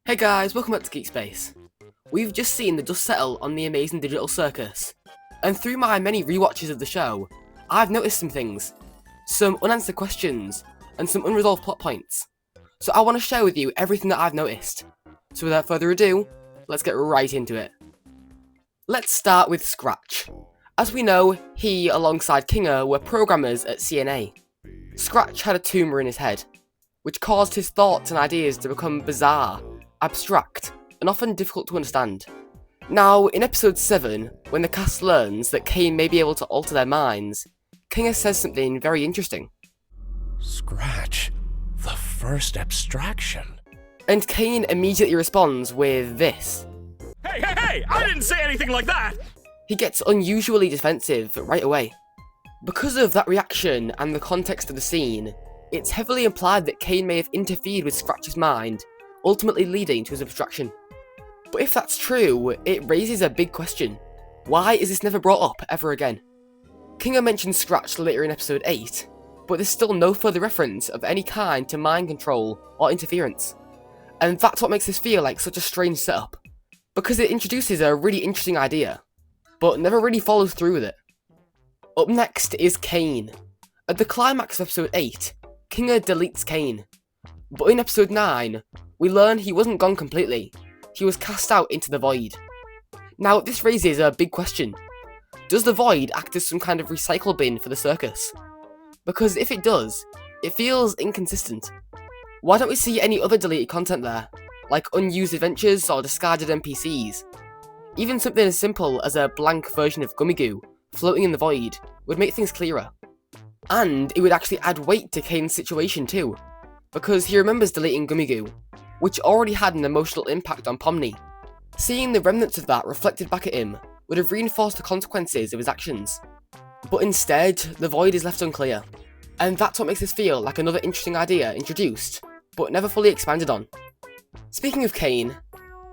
Hey guys, welcome back to Geek Space. We've just seen the dust settle on the Amazing Digital Circus, and through my many rewatches of the show, I've noticed some things, some unanswered questions, and some unresolved plot points. So I want to share with you everything that I've noticed. So without further ado, let's get right into it. Let's start with Scratch. As we know, he, alongside Kinger, were programmers at CNA. Scratch had a tumour in his head, which caused his thoughts and ideas to become bizarre, abstract, and often difficult to understand. Now, in episode 7, when the cast learns that Kane may be able to alter their minds, Kinger says something very interesting. Scratch, the first abstraction. And Kane immediately responds with this. Hey, I didn't say anything like that! He gets unusually defensive right away. Because of that reaction and the context of the scene, it's heavily implied that Kane may have interfered with Scratch's mind, ultimately leading to his abstraction. But if that's true, it raises a big question. Why is this never brought up ever again? Kinger mentions Scratch later in episode 8, but there's still no further reference of any kind to mind control or interference. And that's what makes this feel like such a strange setup, because it introduces a really interesting idea, but never really follows through with it. Up next is Kane. At the climax of episode 8, Kinger deletes Kane. But in episode 9, we learn he wasn't gone completely. He was cast out into the void. Now, this raises a big question. Does the void act as some kind of recycle bin for the circus? Because if it does, it feels inconsistent. Why don't we see any other deleted content there, like unused adventures or discarded NPCs? Even something as simple as a blank version of Gummigoo floating in the void would make things clearer. And it would actually add weight to Kane's situation too, because he remembers deleting Gummigoo, which already had an emotional impact on Pomni. Seeing the remnants of that reflected back at him would have reinforced the consequences of his actions. But instead, the void is left unclear, and that's what makes this feel like another interesting idea introduced, but never fully expanded on. Speaking of Kane,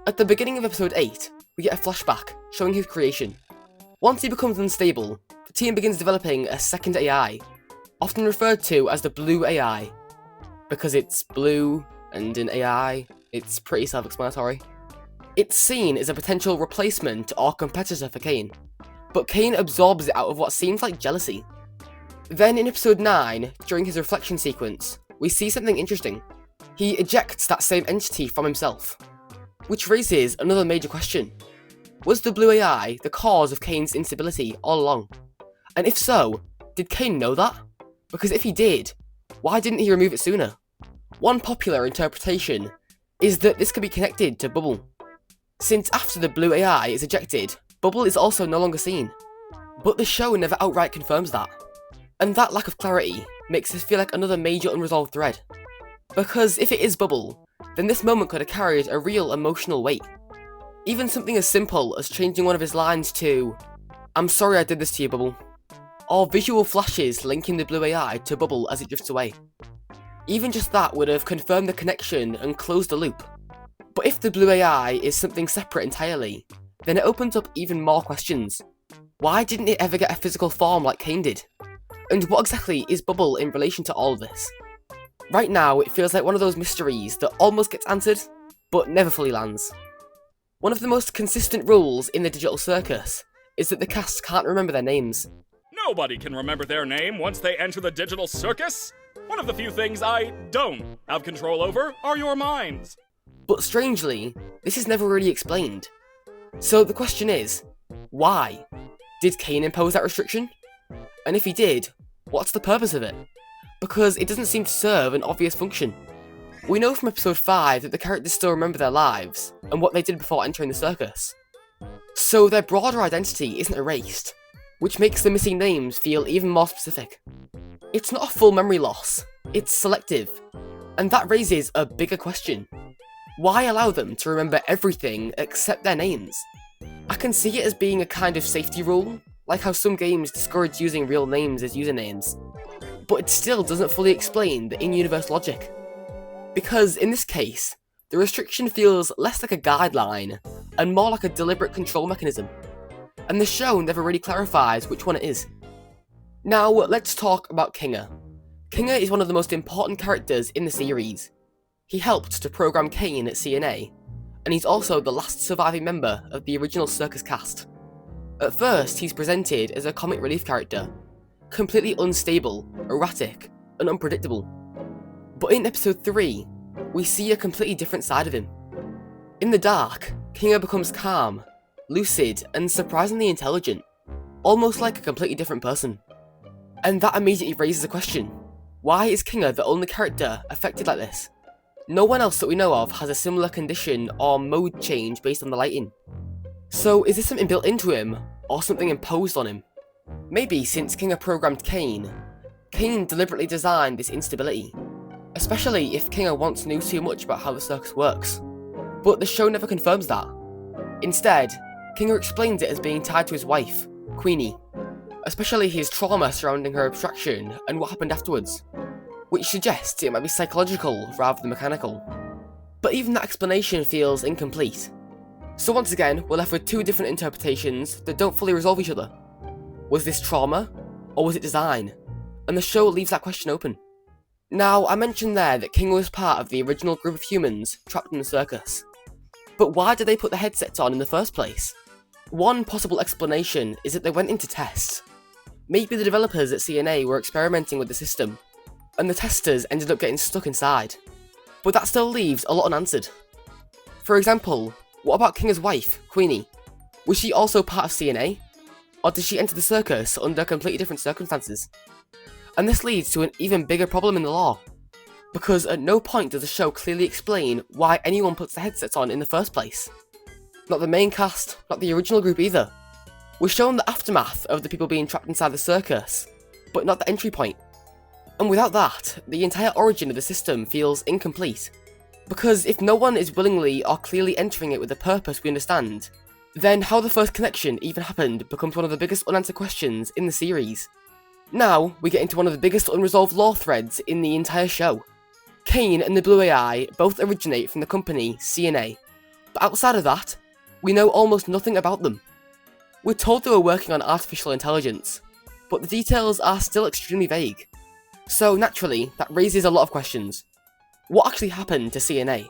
at the beginning of episode 8, we get a flashback showing his creation. Once he becomes unstable, the team begins developing a second AI, often referred to as the Blue AI. Because it's blue, and in AI, it's pretty self-explanatory. It's seen as a potential replacement or competitor for Kane, but Kane absorbs it out of what seems like jealousy. Then in episode 9, during his reflection sequence, we see something interesting. He ejects that same entity from himself, which raises another major question. Was the Blue AI the cause of Kane's instability all along? And if so, did Kane know that? Because if he did, why didn't he remove it sooner? One popular interpretation is that this could be connected to Bubble, since after the Blue AI is ejected, Bubble is also no longer seen. But the show never outright confirms that, and that lack of clarity makes this feel like another major unresolved thread. Because if it is Bubble, then this moment could have carried a real emotional weight. Even something as simple as changing one of his lines to, "I'm sorry I did this to you, Bubble," or visual flashes linking the Blue AI to Bubble as it drifts away. Even just that would have confirmed the connection and closed the loop. But if the Blue AI is something separate entirely, then it opens up even more questions. Why didn't it ever get a physical form like Kane did? And what exactly is Bubble in relation to all of this? Right now, it feels like one of those mysteries that almost gets answered, but never fully lands. One of the most consistent rules in the Digital Circus is that the cast can't remember their names. Nobody can remember their name once they enter the Digital Circus. One of the few things I don't have control over are your minds. But strangely, this is never really explained. So the question is, why? Did Kane impose that restriction? And if he did, what's the purpose of it? Because it doesn't seem to serve an obvious function. We know from episode 5 that the characters still remember their lives, and what they did before entering the circus. So their broader identity isn't erased, which makes the missing names feel even more specific. It's not a full memory loss, it's selective, and that raises a bigger question. Why allow them to remember everything except their names? I can see it as being a kind of safety rule, like how some games discourage using real names as usernames, but it still doesn't fully explain the in-universe logic. Because in this case, the restriction feels less like a guideline and more like a deliberate control mechanism, and the show never really clarifies which one it is. Now let's talk about Kinger. Kinga is one of the most important characters in the series. He helped to program Kane at CNA, and he's also the last surviving member of the original circus cast. At first, he's presented as a comic relief character, completely unstable, erratic, and unpredictable. But in episode 3, we see a completely different side of him. In the dark, Kinga becomes calm, lucid, and surprisingly intelligent, almost like a completely different person. And that immediately raises a question. Why is Kinga the only character affected like this? No one else that we know of has a similar condition or mode change based on the lighting. So is this something built into him, or something imposed on him? Maybe since Kinga programmed Kane deliberately designed this instability, especially if Kinga once knew too much about how the circus works. But the show never confirms that. Instead, Kinga explains it as being tied to his wife, Queenie, especially his trauma surrounding her abstraction and what happened afterwards, which suggests it might be psychological rather than mechanical. But even that explanation feels incomplete. So once again, we're left with two different interpretations that don't fully resolve each other. Was this trauma, or was it design? And the show leaves that question open. Now, I mentioned there that Kinga was part of the original group of humans trapped in the circus. But why did they put the headsets on in the first place? One possible explanation is that they went into tests. Maybe the developers at CNA were experimenting with the system, and the testers ended up getting stuck inside. But that still leaves a lot unanswered. For example, what about Kinga's wife, Queenie? Was she also part of CNA? Or did she enter the circus under completely different circumstances? And this leads to an even bigger problem in the lore, because at no point does the show clearly explain why anyone puts the headsets on in the first place. Not the main cast, not the original group either. We're shown the aftermath of the people being trapped inside the circus, but not the entry point. And without that, the entire origin of the system feels incomplete. Because if no one is willingly or clearly entering it with a purpose we understand, then how the first connection even happened becomes one of the biggest unanswered questions in the series. Now, we get into one of the biggest unresolved lore threads in the entire show. Kane and the Blue AI both originate from the company CNA, but outside of that, we know almost nothing about them. We're told they were working on artificial intelligence, but the details are still extremely vague. So naturally, that raises a lot of questions. What actually happened to CNA?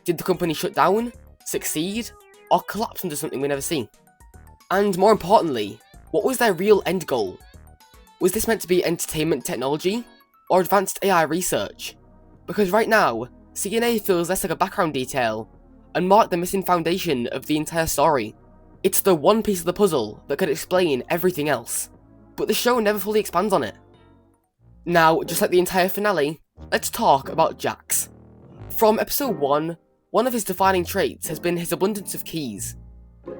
Did the company shut down, succeed, or collapse into something we never see? And more importantly, what was their real end goal? Was this meant to be entertainment technology, or advanced AI research? Because right now, CNA feels less like a background detail, and more like the missing foundation of the entire story. It's the one piece of the puzzle that could explain everything else, but the show never fully expands on it. Now, just like the entire finale, let's talk about Jax. From episode 1, one of his defining traits has been his abundance of keys.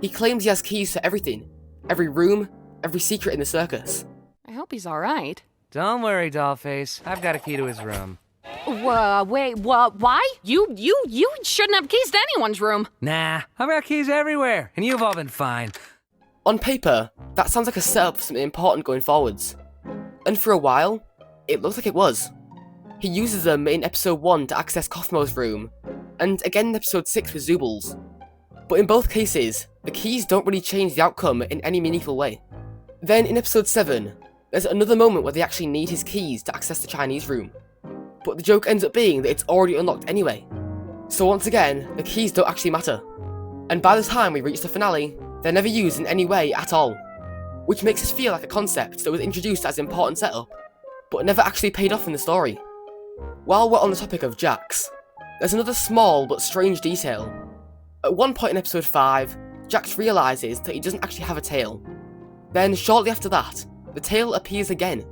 He claims he has keys to everything, every room, every secret in the circus. I hope he's alright. Don't worry, Dollface. I've got a key to his room. Wait, why? You shouldn't have keys to anyone's room. Nah, I've got keys everywhere, and you've all been fine. On paper, that sounds like a setup for something important going forwards. And for a while, it looks like it was. He uses them in episode 1 to access Cosmo's room, and again in episode 6 with Zubal's. But in both cases, the keys don't really change the outcome in any meaningful way. Then in episode 7, there's another moment where they actually need his keys to access the Chinese room. But the joke ends up being that it's already unlocked anyway. So once again, the keys don't actually matter. And by the time we reach the finale, they're never used in any way at all. Which makes us feel like a concept that was introduced as important setup, but never actually paid off in the story. While we're on the topic of Jax, there's another small but strange detail. At one point in episode 5, Jax realises that he doesn't actually have a tail. Then shortly after that, the tail appears again,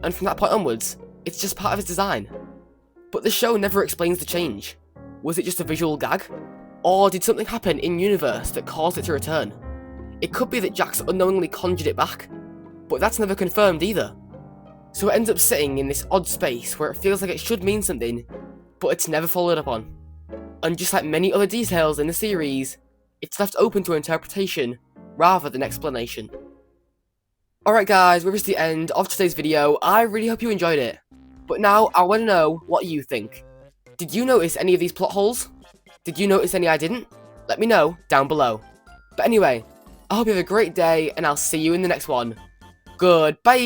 and from that point onwards, it's just part of his design. But the show never explains the change. Was it just a visual gag? Or did something happen in-universe that caused it to return? It could be that Jax unknowingly conjured it back, but that's never confirmed either. So it ends up sitting in this odd space where it feels like it should mean something, but it's never followed up on. And just like many other details in the series, it's left open to interpretation rather than explanation. Alright guys, we've reached the end of today's video. I really hope you enjoyed it. But now, I want to know what you think. Did you notice any of these plot holes? Did you notice any I didn't? Let me know down below. But anyway, I hope you have a great day, and I'll see you in the next one. Goodbye!